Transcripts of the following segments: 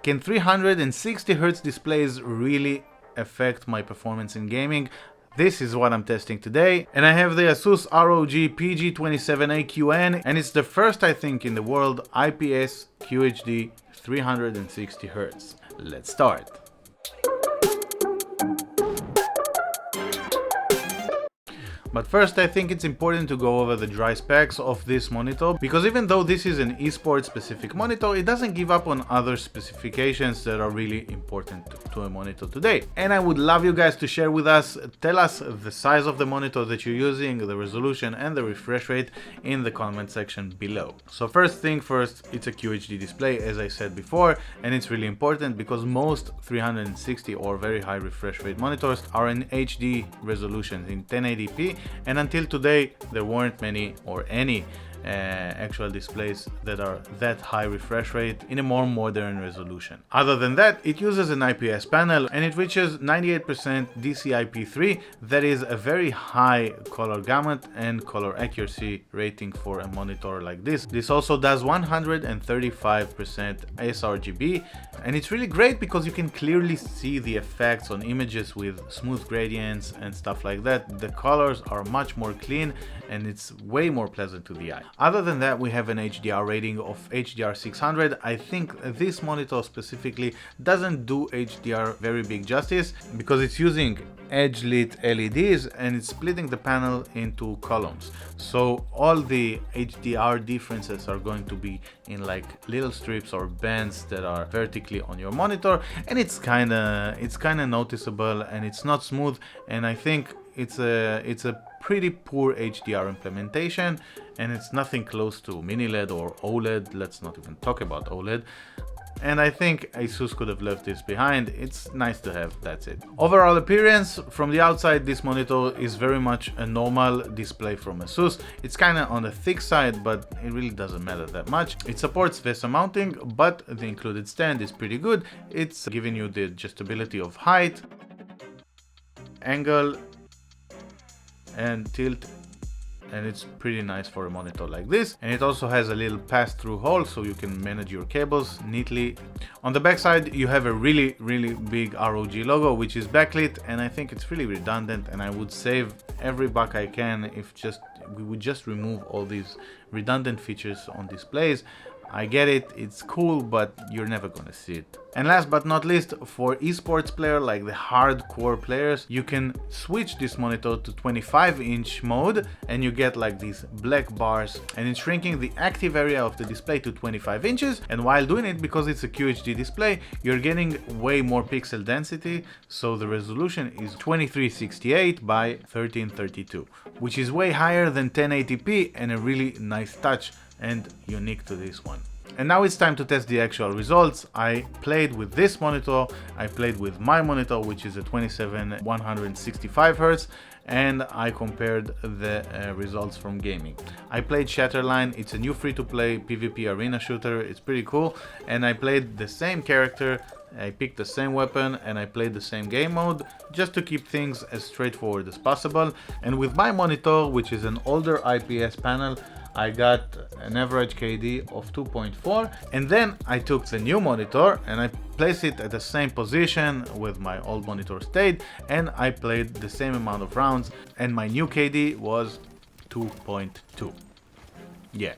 Can 360Hz displays really affect my performance in gaming? This is what I'm testing today, and I have the Asus ROG PG27AQN, and it's the first, I think, in the world IPS QHD 360Hz. Let's start. But first, I think it's important to go over the dry specs of this monitor, because even though this is an esports specific monitor, it doesn't give up on other specifications that are really important to a monitor today. And I would love you guys to share with us, tell us the size of the monitor that you're using, the resolution and the refresh rate in the comment section below. So first thing first, it's a QHD display, as I said before, and it's really important because most 360 or very high refresh rate monitors are in HD resolution in 1080p. And until today, there weren't many or any actual displays that are that high refresh rate in a more modern resolution. Other than that, it uses an IPS panel and it reaches 98% DCI-P3. That is a very high color gamut and color accuracy rating for a monitor like this. This also does 135% sRGB, and it's really great because you can clearly see the effects on images with smooth gradients and stuff like that. The colors are much more clean and it's way more pleasant to the eye. Other than that, we have an HDR rating of HDR 600. I think this monitor specifically doesn't do HDR very big justice because it's using edge lit LEDs and it's splitting the panel into columns. So all the HDR differences are going to be in like little strips or bands that are vertically on your monitor, and it's kind of noticeable and it's not smooth, and I think it's a pretty poor HDR implementation, and it's nothing close to mini LED or OLED. Let's not even talk about OLED. And I think Asus could have left this behind. It's nice to have, that's it. Overall appearance, from the outside, this monitor is very much a normal display from Asus. It's kind of on the thick side, but it really doesn't matter that much. It supports VESA mounting, but the included stand is pretty good. It's giving you the adjustability of height, angle, and tilt, and it's pretty nice for a monitor like this. And it also has a little pass-through hole so you can manage your cables neatly. On the back side, you have a really big ROG logo, which is backlit, and I think it's really redundant, and I would save every buck I can if we would just remove all these redundant features on displays. I get it, it's cool, but you're never gonna see it. And last but not least, for esports player, like the hardcore players, you can switch this monitor to 25-inch mode and you get like these black bars, and it's shrinking the active area of the display to 25 inches. And while doing it, because it's a QHD display, you're getting way more pixel density. So the resolution is 2368 by 1332, which is way higher than 1080p and a really nice touch and unique to this one. And now it's time to test the actual results. I played with this monitor, I played with my monitor, which is a 27165Hz, and I compared the results from gaming. I played Shatterline. It's a new free-to-play PvP arena shooter. It's pretty cool, and I played the same character, I picked the same weapon, and I played the same game mode just to keep things as straightforward as possible. And with my monitor, which is an older IPS panel, I got an average KD of 2.4, and then I took the new monitor and I placed it at the same position with my old monitor stayed, and I played the same amount of rounds, and my new KD was 2.2. Yeah,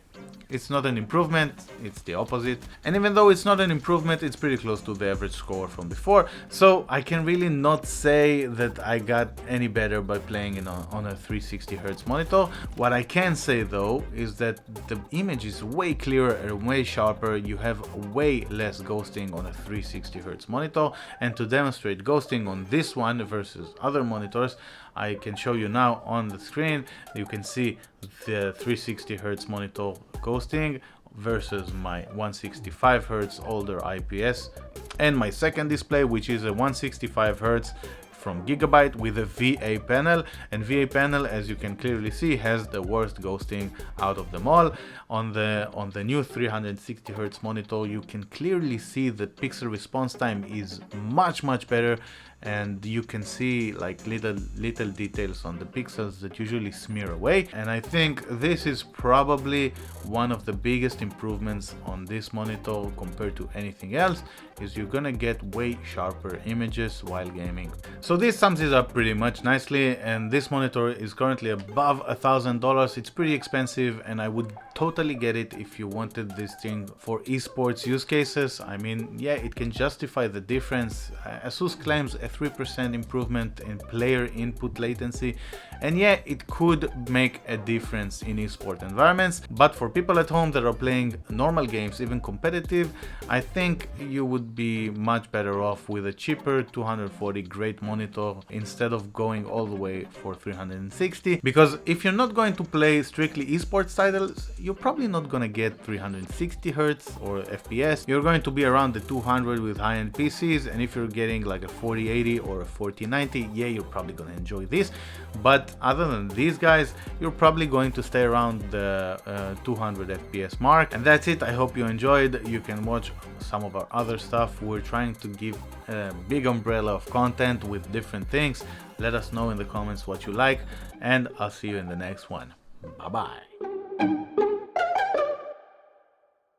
it's not an improvement, it's the opposite. And even though it's not an improvement, it's pretty close to the average score from before. So I can really not say that I got any better by playing on a 360Hz monitor. What I can say though is that the image is way clearer and way sharper. You have way less ghosting on a 360Hz monitor. And to demonstrate ghosting on this one versus other monitors, I can show you now on the screen. You can see the 360Hz monitor ghosting versus my 165Hz older IPS, and my second display, which is a 165Hz from Gigabyte with a VA panel. And VA panel, as you can clearly see, has the worst ghosting out of them all. On the new 360Hz monitor, you can clearly see the pixel response time is much better, and you can see like little details on the pixels that usually smear away. And I think this is probably one of the biggest improvements on this monitor compared to anything else, is you're gonna get way sharper images while gaming. So this sums it up pretty much nicely, and this monitor is currently above $1,000. It's pretty expensive, and I would totally get it if you wanted this thing for esports use cases. I mean, yeah, it can justify the difference. Asus claims a 3% improvement in player input latency, and yeah, it could make a difference in esport environments. But for people at home that are playing normal games, even competitive, I think you would be much better off with a cheaper 240 great monitor instead of going all the way for 360, because if you're not going to play strictly esports titles, you're probably not gonna get 360 Hz or FPS. You're going to be around the 200 with high-end PCs, and if you're getting like a 4080 or a 4090, yeah, you're probably gonna enjoy this. But other than these guys, you're probably going to stay around the 200 FPS mark. And that's it. I hope you enjoyed. You can watch some of our other stuff. We're trying to give a big umbrella of content with different things. Let us know in the comments what you like, and I'll see you in the next one. Bye bye.